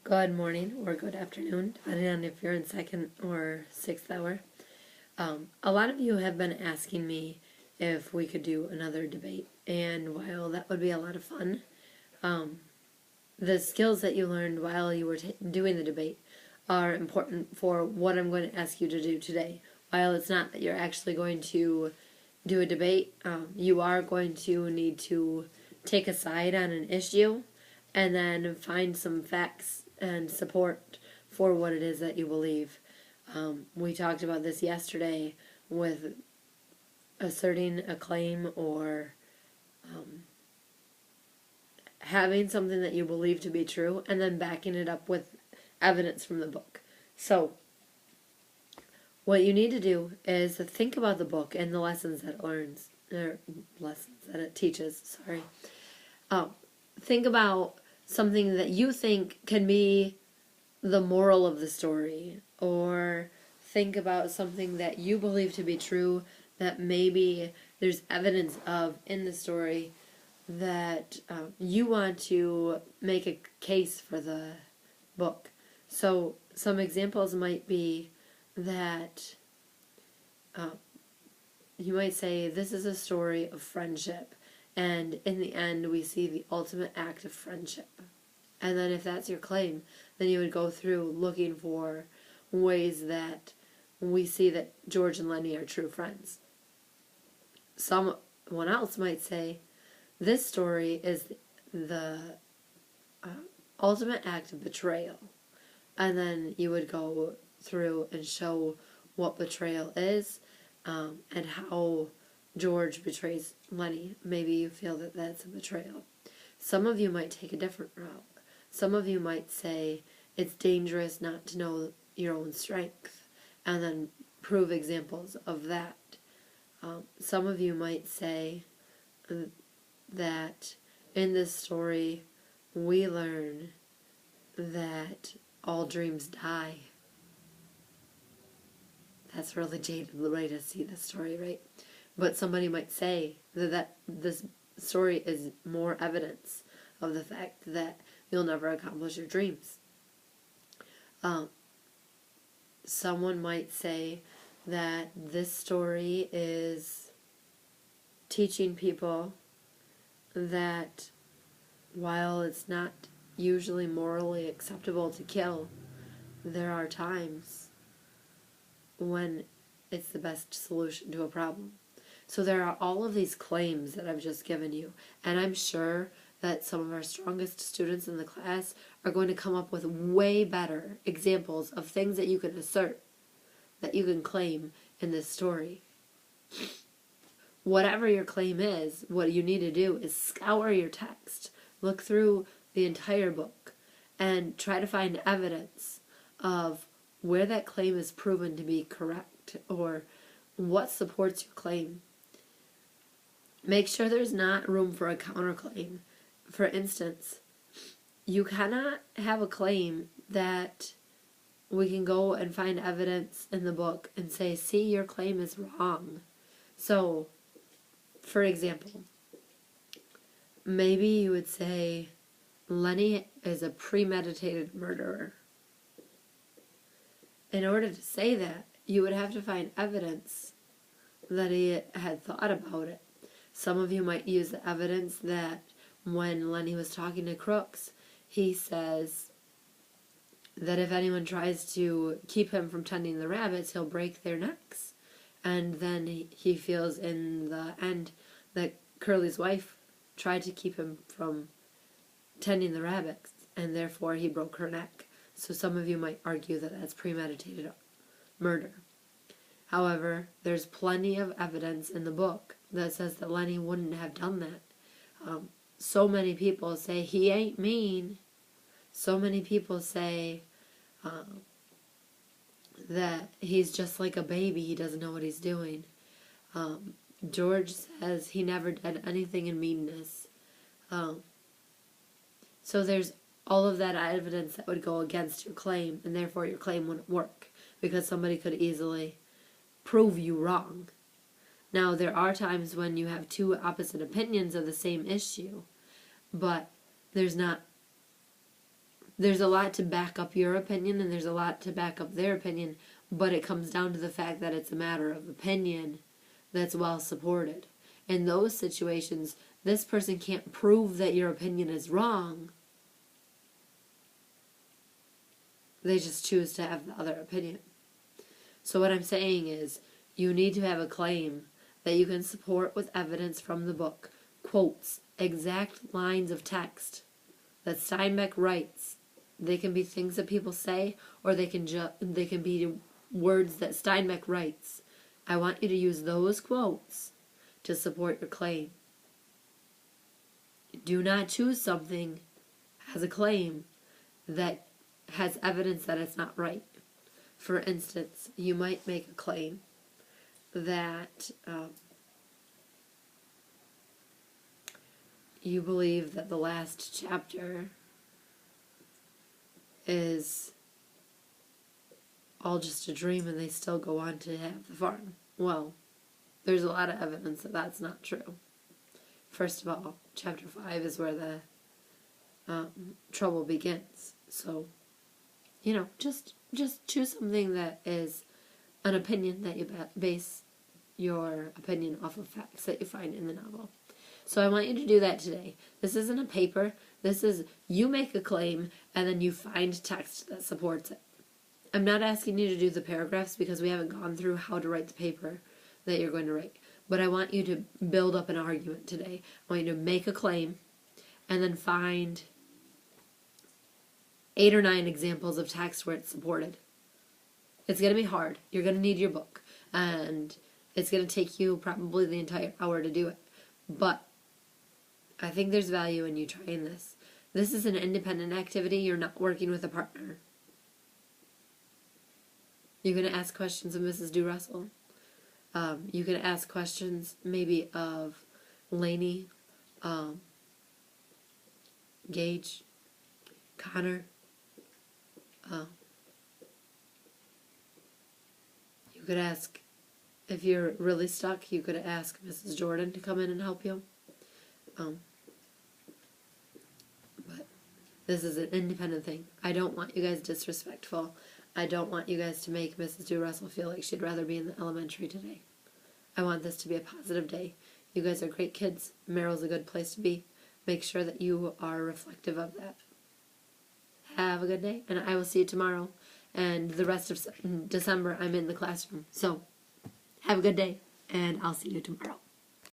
Good morning or good afternoon, depending on if you're in second or sixth hour. A lot of you have been asking me if we could do another debate, and while that would be a lot of fun, the skills that you learned while you were doing the debate are important for what I'm going to ask you to do today. While it's not that you're actually going to do a debate, you are going to need to take a side on an issue and then find some facts and support for what it is that you believe. We talked about this yesterday with asserting a claim or having something that you believe to be true and then backing it up with evidence from the book. So, what you need to do is think about the book and the lessons that it learns, or lessons that it teaches, sorry. Think about something that you think can be the moral of the story, or think about something that you believe to be true that maybe there's evidence of in the story that you want to make a case for the book. So some examples might be that you might say this is a story of friendship, and in the end we see the ultimate act of friendship. And then if that's your claim, then you would go through looking for ways that we see that George and Lenny are true friends. Someone else might say this story is the ultimate act of betrayal. And then you would go through and show what betrayal is, and how George betrays Lenny. Maybe you feel that that's a betrayal. Some of you might take a different route. Some of you might say it's dangerous not to know your own strength, and then prove examples of that. Some of you might say that in this story we learn that all dreams die. That's a really jaded way to see the story, right? But somebody might say that this story is more evidence of the fact that you'll never accomplish your dreams. Someone might say that this story is teaching people that while it's not usually morally acceptable to kill, there are times when it's the best solution to a problem. So there are all of these claims that I've just given you, and I'm sure that some of our strongest students in the class are going to come up with way better examples of things that you can assert, that you can claim in this story. Whatever your claim is, what you need to do is scour your text, look through the entire book, and try to find evidence of where that claim is proven to be correct, or what supports your claim. Make sure there's not room for a counterclaim. For instance, you cannot have a claim that we can go and find evidence in the book and say, see, your claim is wrong. So, for example, maybe you would say Lenny is a premeditated murderer. In order to say that, you would have to find evidence that he had thought about it. Some of you might use the evidence that when Lenny was talking to Crooks, he says that if anyone tries to keep him from tending the rabbits, he'll break their necks. And then he feels in the end that Curly's wife tried to keep him from tending the rabbits, and therefore he broke her neck. So some of you might argue that that's premeditated murder. However, there's plenty of evidence in the book that says that Lenny wouldn't have done that. So many people say he ain't mean. So many people say that he's just like a baby. He doesn't know what he's doing. George says he never did anything in meanness. So there's all of that evidence that would go against your claim, and therefore your claim wouldn't work, because somebody could easily prove you wrong. Now, there are times when you have two opposite opinions of the same issue, but there's not there's a lot to back up your opinion and there's a lot to back up their opinion, but it comes down to the fact that it's a matter of opinion that's well supported. In those situations, this person can't prove that your opinion is wrong. They just choose to have the other opinion. So what I'm saying is, you need to have a claim that you can support with evidence from the book, quotes, exact lines of text that Steinbeck writes. They can be things that people say, or they can be words that Steinbeck writes. I want you to use those quotes to support your claim. Do not choose something as a claim that has evidence that it's not right. For instance, you might make a claim that you believe that the last chapter is all just a dream and they still go on to have the farm. Well, there's a lot of evidence that that's not true. First of all, chapter 5 is where the trouble begins. So, just choose something that is an opinion that you base your opinion off of facts that you find in the novel. So I want you to do that today. This isn't a paper. This is you make a claim and then you find text that supports it. I'm not asking you to do the paragraphs because we haven't gone through how to write the paper that you're going to write. But I want you to build up an argument today. I want you to make a claim and then find 8 or 9 examples of text where it's supported. It's going to be hard. You're going to need your book. And it's going to take you probably the entire hour to do it. But I think there's value in you trying this. This is an independent activity. You're not working with a partner. You're going to ask questions of Mrs. Du Russell. You can ask questions maybe of Lainey, Gage, Connor. You could ask, if you're really stuck, you could ask Mrs. Jordan to come in and help you. But this is an independent thing. I don't want you guys disrespectful. I don't want you guys to make Mrs. Du Russell feel like she'd rather be in the elementary today. I want this to be a positive day. You guys are great kids. Merrill's a good place to be. Make sure that you are reflective of that. Have a good day, and I will see you tomorrow. And the rest of December, I'm in the classroom. So, have a good day, and I'll see you tomorrow.